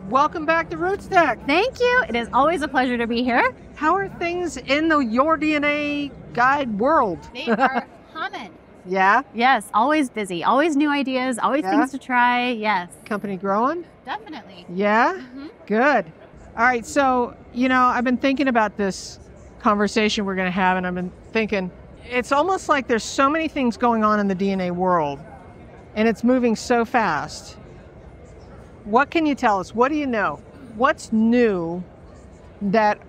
welcome back to RootsTech. Thank you. It is always a pleasure to be here. How are things in the Your DNA Guide world? They are humming. Yeah? Yes, always busy, always new ideas, always things to try. Yes. Company growing? Definitely. Yeah? Good. All right, so, I've been thinking about this conversation we're going to have, and I've been thinking, it's almost like there's so many things going on in the DNA world, and it's moving so fast. What can you tell us? What do you know? What's new that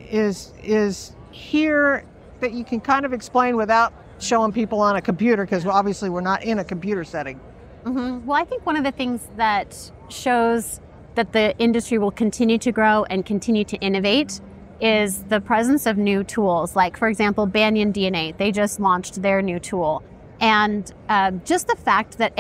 is here that you can kind of explain without showing people on a computer, because obviously we're not in a computer setting? Well, I think one of the things that shows that the industry will continue to grow and continue to innovate is the presence of new tools. Like, for example, Banyan DNA, they just launched their new tool. And just the fact that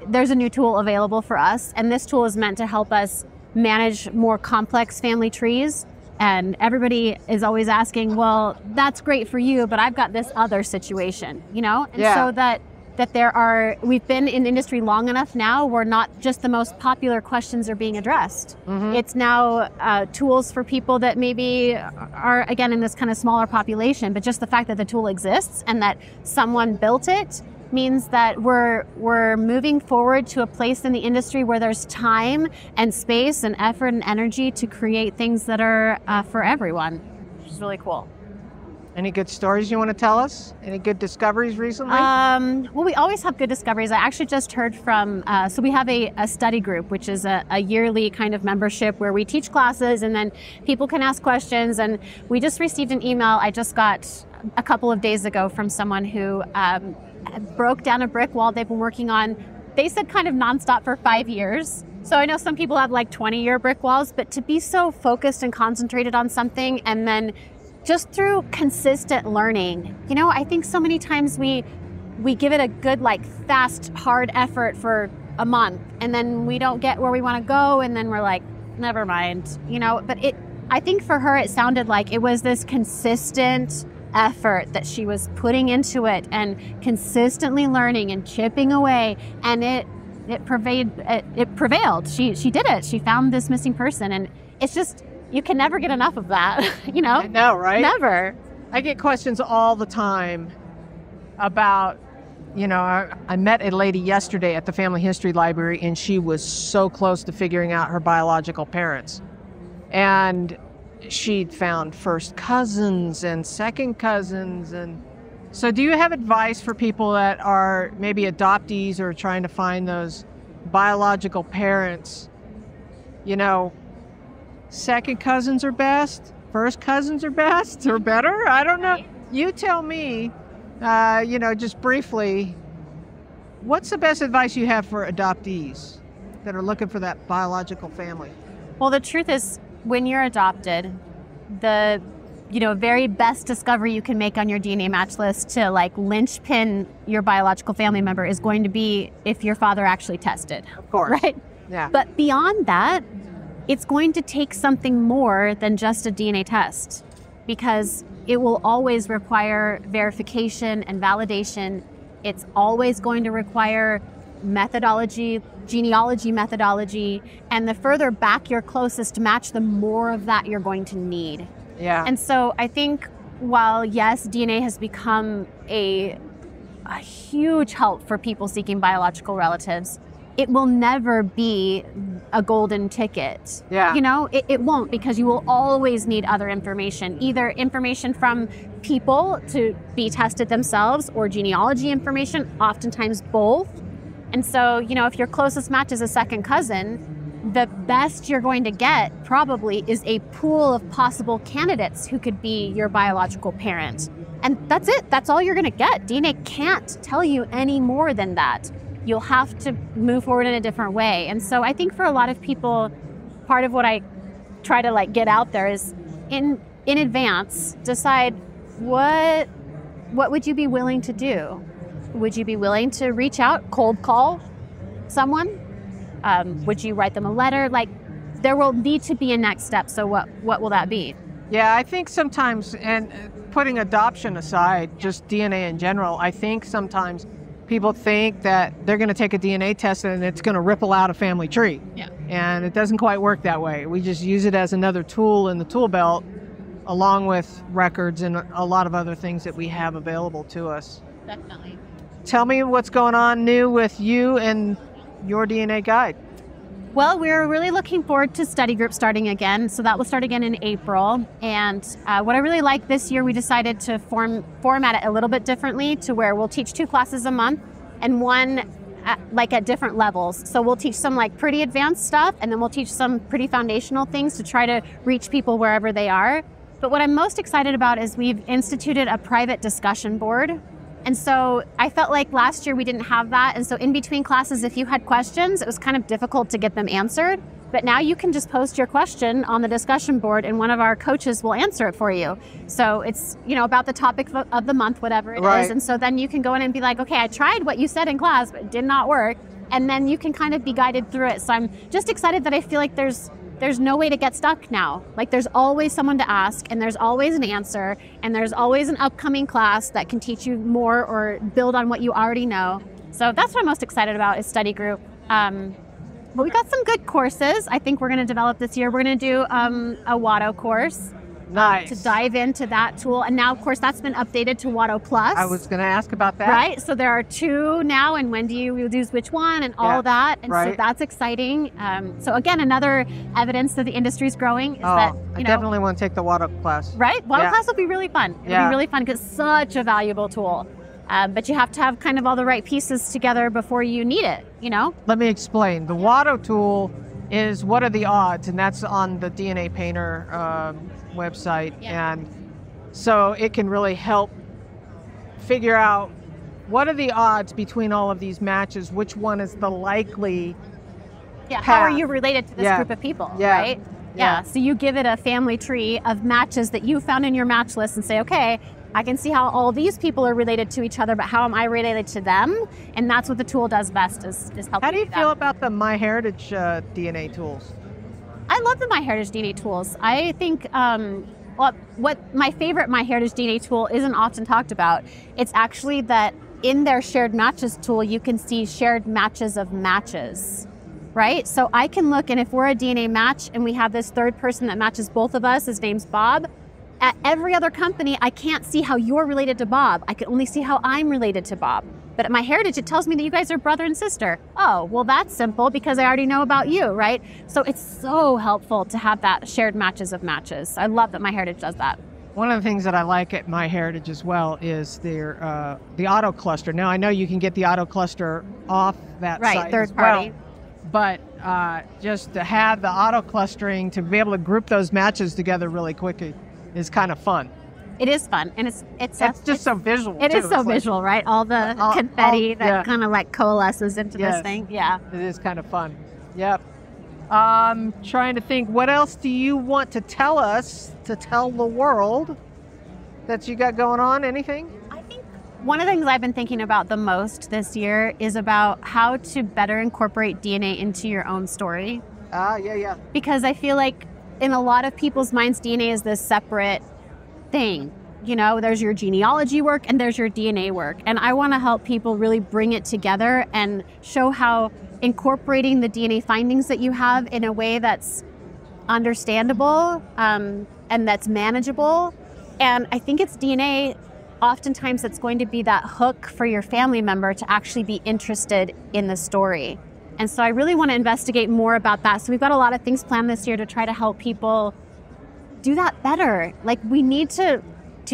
there's a new tool available for us, and this tool is meant to help us manage more complex family trees. And everybody is always asking, well, that's great for you, but I've got this other situation, And so that we've been in the industry long enough now where not just the most popular questions are being addressed. It's now tools for people that maybe are, again, in this kind of smaller population, but just the fact that the tool exists and that someone built it means that we're moving forward to a place in the industry where there's time and space and effort and energy to create things that are for everyone, which is really cool. Any good stories you want to tell us? Any good discoveries recently? Well, we always have good discoveries. I actually just heard from, so we have a study group, which is a yearly kind of membership where we teach classes and then people can ask questions. And we just received an email I just got a couple of days ago from someone who broke down a brick wall they've been working on, they said kind of nonstop for 5 years. So I know some people have like 20-year brick walls, but to be so focused and concentrated on something and then just through consistent learning, I think so many times we give it a good, like, fast, hard effort for a month, and then we don't get where we want to go, and then we're like, never mind, But I think for her, it sounded like it was this consistent effort that she was putting into it and consistently learning and chipping away, and it prevailed. She did it. She found this missing person, and it's just, you can never get enough of that, I know, right? Never. I get questions all the time about, I met a lady yesterday at the Family History Library, and she was so close to figuring out her biological parents. And she'd found first cousins and second cousins. And so do you have advice for people that are maybe adoptees or trying to find those biological parents? Second cousins are best, first cousins are best or better? I don't know. You tell me, just briefly, what's the best advice you have for adoptees that are looking for that biological family? Well, the truth is, when you're adopted, the very best discovery you can make on your DNA match list to like linchpin your biological family member is going to be if your father actually tested. Of course. Right? Yeah. But beyond that, it's going to take something more than just a DNA test, because it will always require verification and validation. It's always going to require methodology, genealogy methodology, and the further back you're closest to match, the more of that you're going to need. Yeah. And so I think while, yes, DNA has become a huge help for people seeking biological relatives, it will never be a golden ticket. Yeah. It won't, because you will always need other information, either information from people to be tested themselves or genealogy information, oftentimes both. And so, if your closest match is a second cousin, the best you're going to get probably is a pool of possible candidates who could be your biological parent. And that's it. That's all you're going to get. DNA can't tell you any more than that. You'll have to move forward in a different way. And so I think for a lot of people, part of what I try to get out there is in advance, decide what would you be willing to do? Would you be willing to reach out, cold call someone? Would you write them a letter? There will need to be a next step. So what will that be? Yeah, I think sometimes, and putting adoption aside, just DNA in general, I think sometimes people think that they're going to take a DNA test and it's going to ripple out a family tree. Yeah. And it doesn't quite work that way. We just use it as another tool in the tool belt, along with records and a lot of other things that we have available to us. Definitely. Tell me what's going on new with you and your DNA guide. Well, we're really looking forward to study group starting again. So that will start again in April. And what I really like this year, we decided to format it a little bit differently to where we'll teach 2 classes a month and one at different levels. So we'll teach some like pretty advanced stuff, and then we'll teach some pretty foundational things to try to reach people wherever they are. But what I'm most excited about is we've instituted a private discussion board. And so I felt like last year we didn't have that. And so in between classes, if you had questions, it was kind of difficult to get them answered. But now you can just post your question on the discussion board and one of our coaches will answer it for you. So it's, about the topic of the month, whatever it is. And so then you can go in and be like, okay, I tried what you said in class, but it did not work. And then you can kind of be guided through it. So I'm just excited that I feel like there's no way to get stuck now. Like there's always someone to ask, and there's always an answer, and there's always an upcoming class that can teach you more or build on what you already know. So that's what I'm most excited about is study group. But we got some good courses I think we're going to develop this year. We're going to do a WATO course. Nice. To dive into that tool. And now, of course, that's been updated to WATO Plus. I was going to ask about that. Right? So there are 2 now, and when do you use which one and all that. And so that's exciting. So again, another evidence that the industry is growing is that, I definitely want to take the WATO class. Right? WATO class will be really fun. It'll be really fun because it's such a valuable tool. But you have to have kind of all the right pieces together before you need it, Let me explain. The WATO tool is what are the odds, and that's on the DNA Painter website. And so it can really help figure out what are the odds between all of these matches, which one is the likely path. How are you related to this group of people, right? So you give it a family tree of matches that you found in your match list and say, okay, I can see how all these people are related to each other, but how am I related to them? And that's what the tool does best is help. How do you feel about the MyHeritage DNA tools? I love the MyHeritage DNA tools. I think what my favorite MyHeritage DNA tool isn't often talked about. It's actually that in their shared matches tool, you can see shared matches of matches, right? So I can look, and if we're a DNA match and we have this third person that matches both of us, his name's Bob, at every other company, I can't see how you're related to Bob. I can only see how I'm related to Bob. But at MyHeritage, it tells me that you guys are brother and sister. Oh, well, that's simple because I already know about you, right? So it's so helpful to have that shared matches of matches. I love that MyHeritage does that. One of the things that I like at MyHeritage as well is their the auto cluster. Now, I know you can get the auto cluster off that site third party. But just to have the auto clustering, to be able to group those matches together really quickly is kind of fun. It is fun, and it's just so visual. It is so visual, right? All the confetti that kind of like coalesces into this thing. Yeah, it is kind of fun. Yep. Trying to think, what else do you want to tell us, to tell the world that you got going on? Anything? I think one of the things I've been thinking about the most this year is about how to better incorporate DNA into your own story. Yeah. Because I feel like in a lot of people's minds, DNA is this separate thing. There's your genealogy work and there's your DNA work. And I want to help people really bring it together and show how incorporating the DNA findings that you have in a way that's understandable and that's manageable. And I think it's DNA, oftentimes it's going to be that hook for your family member to actually be interested in the story. And so I really want to investigate more about that. So we've got a lot of things planned this year to try to help people do that better. Like we need to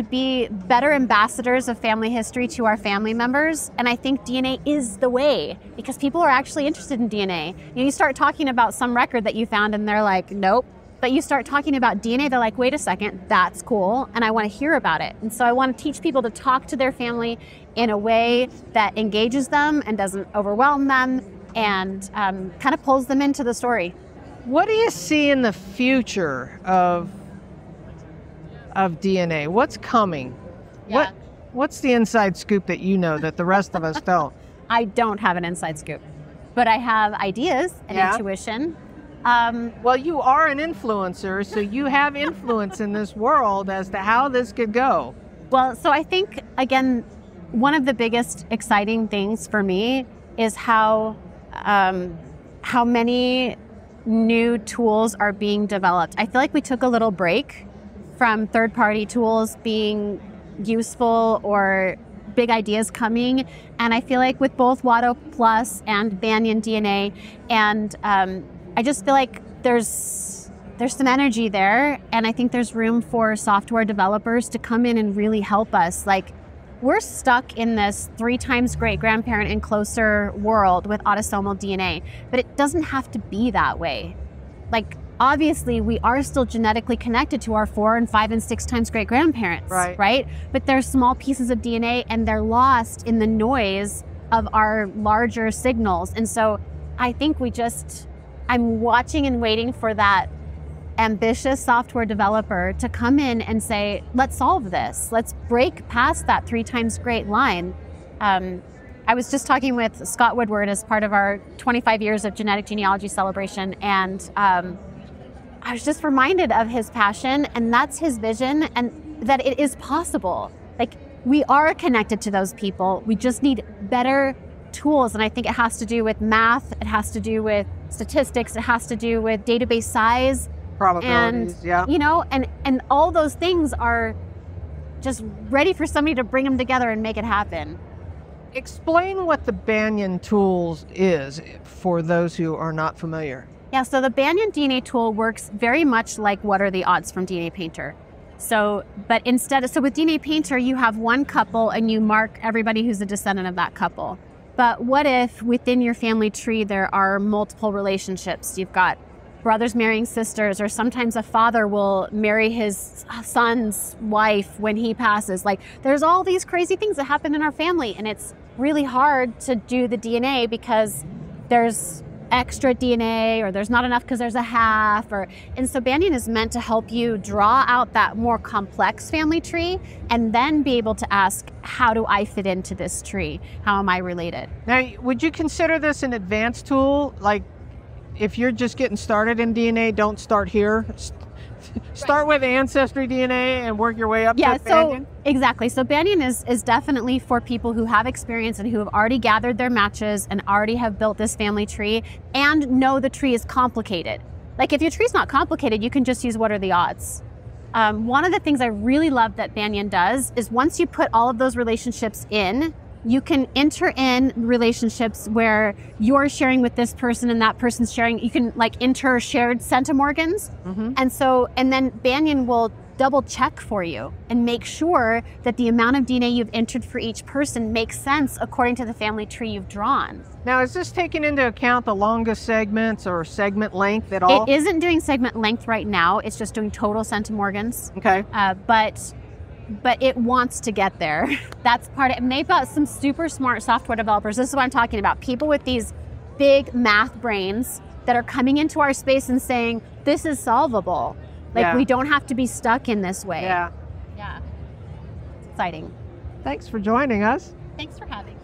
be better ambassadors of family history to our family members. And I think DNA is the way because people are actually interested in DNA. You start talking about some record that you found and they're like, nope. But you start talking about DNA, they're like, wait a second, that's cool. And I want to hear about it. And so I want to teach people to talk to their family in a way that engages them and doesn't overwhelm them and kind of pulls them into the story. What do you see in the future of DNA? What's coming? Yeah. What's the inside scoop that you know that the rest of us don't? I don't have an inside scoop, but I have ideas and intuition. Well, you are an influencer, so you have influence in this world as to how this could go. Well, so I think, again, one of the biggest exciting things for me is how many new tools are being developed. I feel like we took a little break from third-party tools being useful or big ideas coming. And I feel like with both WATO Plus and Banyan DNA, and I just feel like there's some energy there. And I think there's room for software developers to come in and really help us. Like, we're stuck in this 3 times great-grandparent and closer world with autosomal DNA, but it doesn't have to be that way. Like, obviously, we are still genetically connected to our 4 and 5 and 6 times great-grandparents, right? But they're small pieces of DNA and they're lost in the noise of our larger signals. And so I think I'm watching and waiting for that ambitious software developer to come in and say, let's solve this. Let's break past that 3 times great line. I was just talking with Scott Woodward as part of our 25 years of genetic genealogy celebration, and I was just reminded of his passion, and that's his vision, and that it is possible. Like, we are connected to those people. We just need better tools, and I think it has to do with math, it has to do with statistics, it has to do with database size, probabilities, and, you know, and all those things are just ready for somebody to bring them together and make it happen. Explain what the Banyan tools is for those who are not familiar. Yeah, so the Banyan DNA tool works very much like What Are the Odds from DNA Painter. So with DNA Painter, you have one couple and you mark everybody who's a descendant of that couple. But what if within your family tree there are multiple relationships? You've got brothers marrying sisters, or sometimes a father will marry his son's wife when he passes. Like, there's all these crazy things that happen in our family, and it's really hard to do the DNA because there's extra DNA, or there's not enough because there's a half, and so Banyan is meant to help you draw out that more complex family tree and then be able to ask, how do I fit into this tree? How am I related? Now, would you consider this an advanced tool? Like, if you're just getting started in DNA, don't start here. Start with Ancestry DNA and work your way up to Banyan? Exactly. So Banyan is definitely for people who have experience and who have already gathered their matches and already have built this family tree and know the tree is complicated. Like, if your tree's not complicated, you can just use What Are the Odds. One of the things I really love that Banyan does is once you put all of those relationships in, you can enter in relationships where you're sharing with this person and that person's sharing. You can like enter shared centimorgans. And then Banyan will double check for you and make sure that the amount of DNA you've entered for each person makes sense according to the family tree you've drawn. Now, is this taking into account the longest segments or segment length at all? It isn't doing segment length right now. It's just doing total centimorgans. Okay. But it wants to get there. That's part of it. And they've got some super smart software developers. This is what I'm talking about. People with these big math brains that are coming into our space and saying, this is solvable. Like, we don't have to be stuck in this way. Yeah. It's exciting. Thanks for joining us. Thanks for having me.